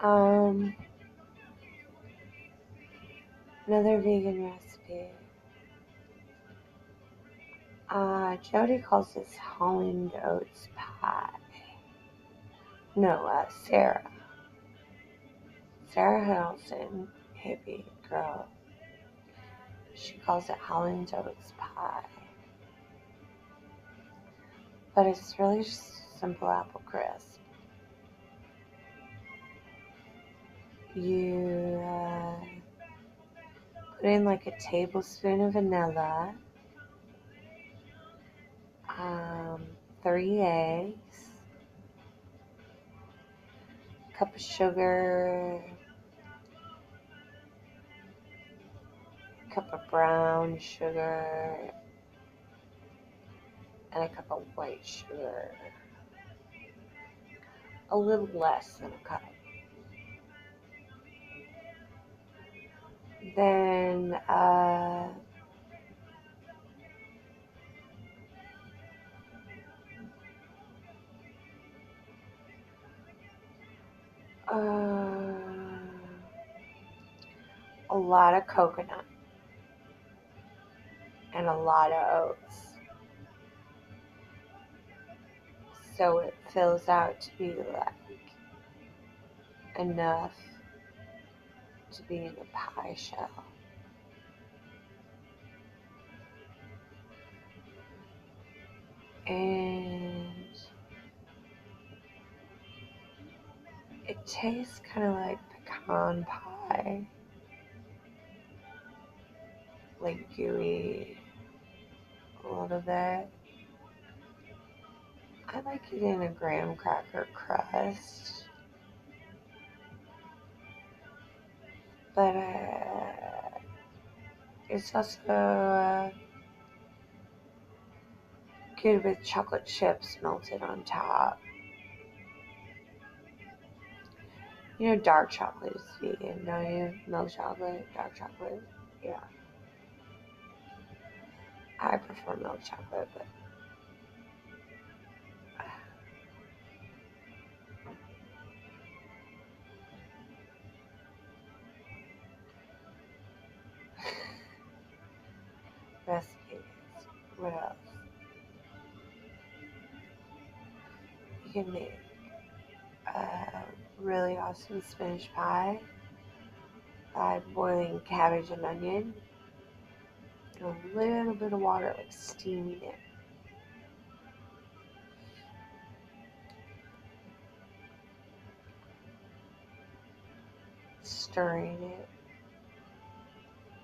Um, Another vegan recipe. Jody calls this Holland oats pie. No, Sarah. Sarah Hiddleston, hippie girl. She calls it Holland oats pie. But it's really just simple apple crisp. You put in like a tablespoon of vanilla, um, 3 eggs, a cup of sugar, a cup of brown sugar, and a cup of white sugar. A little less than a cup. Then a lot of coconut and a lot of oats. So it fills out to be like enough to be in a pie shell. And it tastes kind of like pecan pie, like gooey a little bit. I like it in a graham cracker crust, but it's also good with chocolate chips melted on top. You know, dark chocolate is vegan, don't you? Milk chocolate, dark chocolate. Yeah, I prefer milk chocolate, but recipes. What else? You can make a really awesome spinach pie by boiling cabbage and onion in a little bit of water, like steaming it. Stirring it,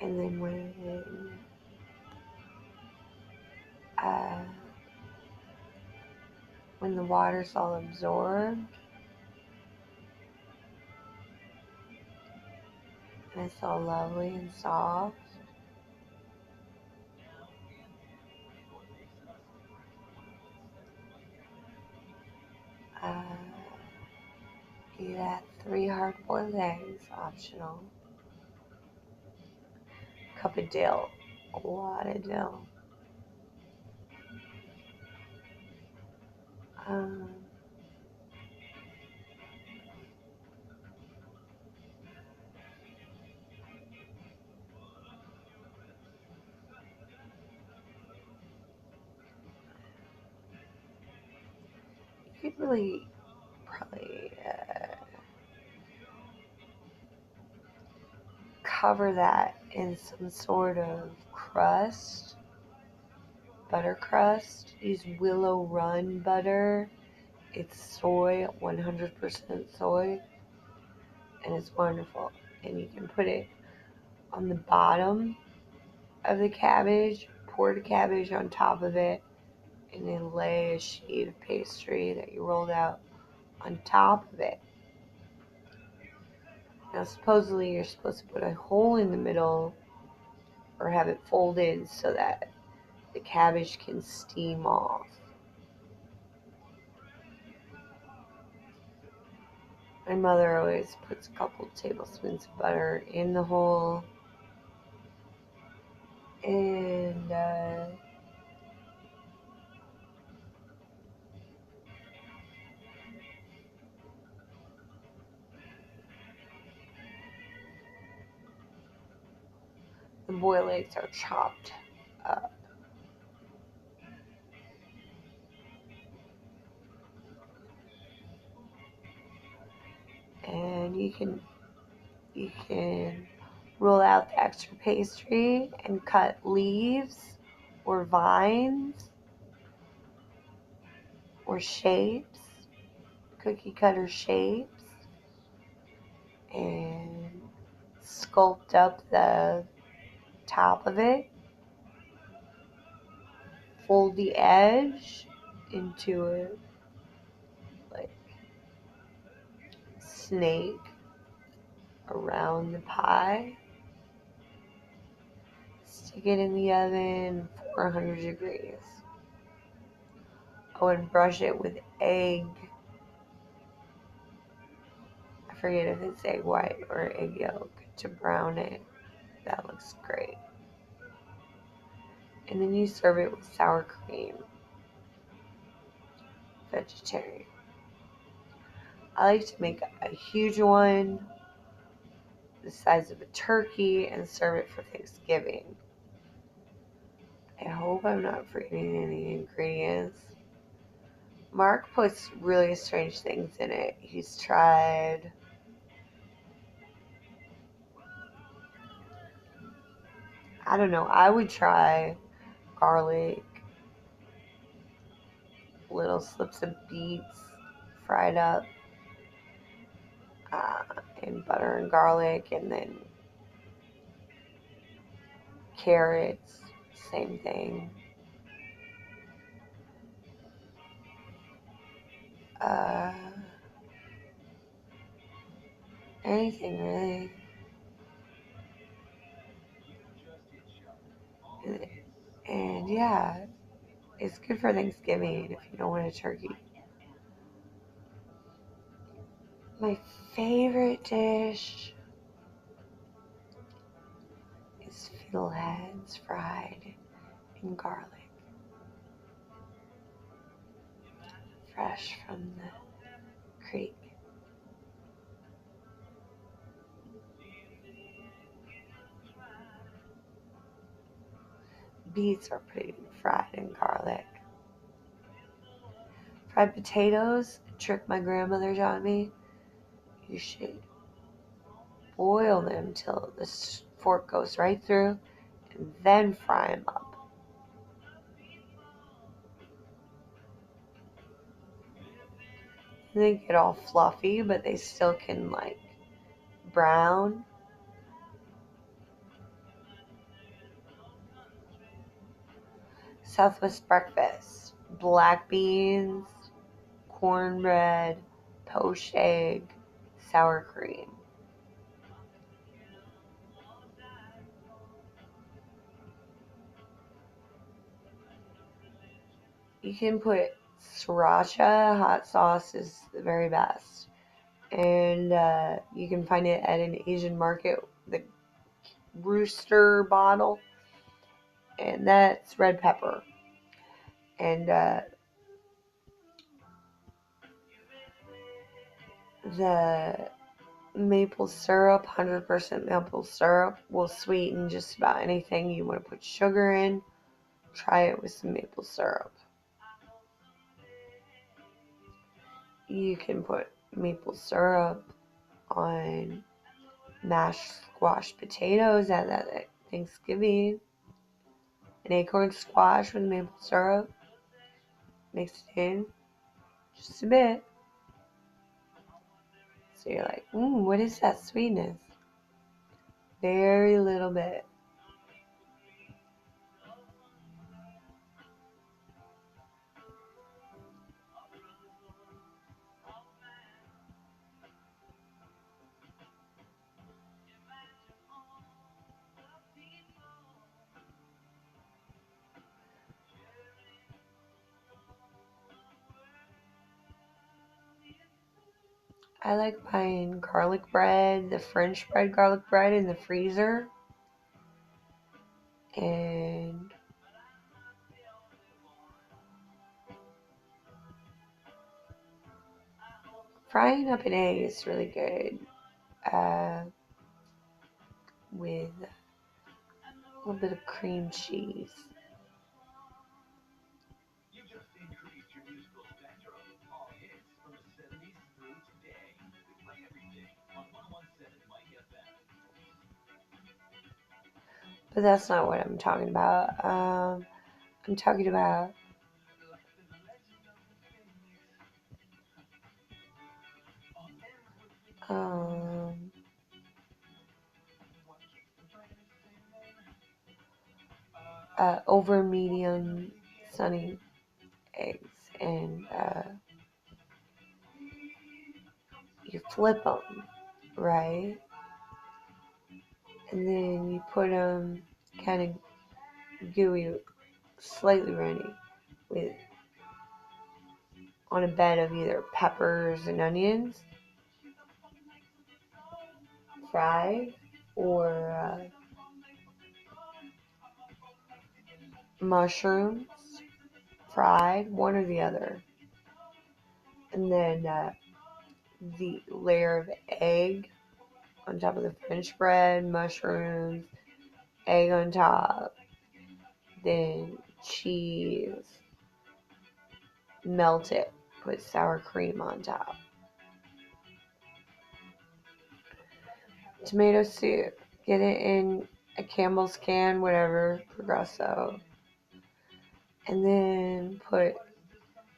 and then uh, when the water's all absorbed and it's all lovely and soft, uh, you add 3 hard-boiled eggs, optional, cup of dill, a lot of dill. Um, you could really probably cover that in some sort of crust, butter crust. Use Willow Run butter. It's soy, 100% soy, and it's wonderful. And you can put it on the bottom of the cabbage, pour the cabbage on top of it, and then lay a sheet of pastry that you rolled out on top of it. Now, supposedly, you're supposed to put a hole in the middle or have it folded so that the cabbage can steam off. My mother always puts a couple tablespoons of butter in the hole, and boiled eggs are chopped up. And you can roll out the extra pastry and cut leaves or vines or shapes, cookie cutter shapes, and sculpt up the top of it. Fold the edge into a like snake around the pie. Stick it in the oven, 400 degrees. Oh, and brush it with egg. I forget if it's egg white or egg yolk to brown it. That looks great. And then you serve it with sour cream. Vegetarian. I like to make a huge one the size of a turkey and serve it for Thanksgiving. I hope I'm not forgetting any ingredients. Mark puts really strange things in it. He's tried I don't know, I would try garlic, little slips of beets fried up uh, in butter and garlic, and then carrots, same thing. Uh, Anything really. And yeah, it's good for Thanksgiving if you don't want a turkey. My favorite dish is fiddleheads fried in garlic, fresh from the creek. Beets are pretty fried in garlic. Fried potatoes, a trick my grandmother taught me. You should boil them till the fork goes right through and then fry them up. And they get all fluffy, but they still can like brown. Southwest breakfast: black beans, cornbread, poached egg, sour cream. You can put sriracha hot sauce is the very best, and you can find it at an Asian market. The Rooster bottle, and that's red pepper. And the maple syrup, 100% maple syrup, will sweeten just about anything you want to put sugar in. Try it with some maple syrup. You can put maple syrup on mashed squash potatoes at Thanksgiving. An acorn squash with maple syrup. Mix it in just a bit. So you're like, what is that sweetness? Very little bit. I like buying garlic bread, the French bread garlic bread in the freezer, and frying up an egg is really good with A little bit of cream cheese. But that's not what I'm talking about. I'm talking about over medium sunny eggs, and you flip them, right? And then you put them kind of gooey, slightly runny, with on a bed of either peppers and onions, fried, or mushrooms, fried, one or the other. And then the layer of egg on top of the French bread, mushrooms, egg on top, then cheese, melt it, put sour cream on top. Tomato soup, get it in a Campbell's can, whatever, Progresso, and then put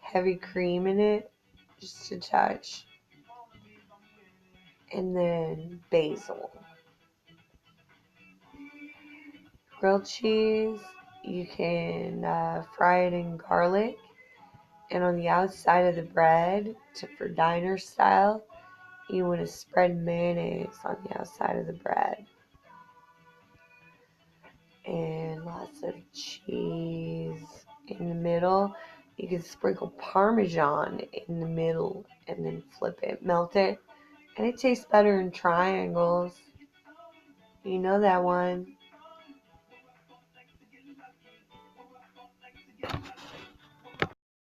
heavy cream in it, just a touch, and then basil. Grilled cheese, you can fry it in garlic, and on the outside of the bread, for diner style, you want to spread mayonnaise on the outside of the bread. And lots of cheese in the middle. You can sprinkle Parmesan in the middle and then flip it, melt it, and it tastes better in triangles. You know that one.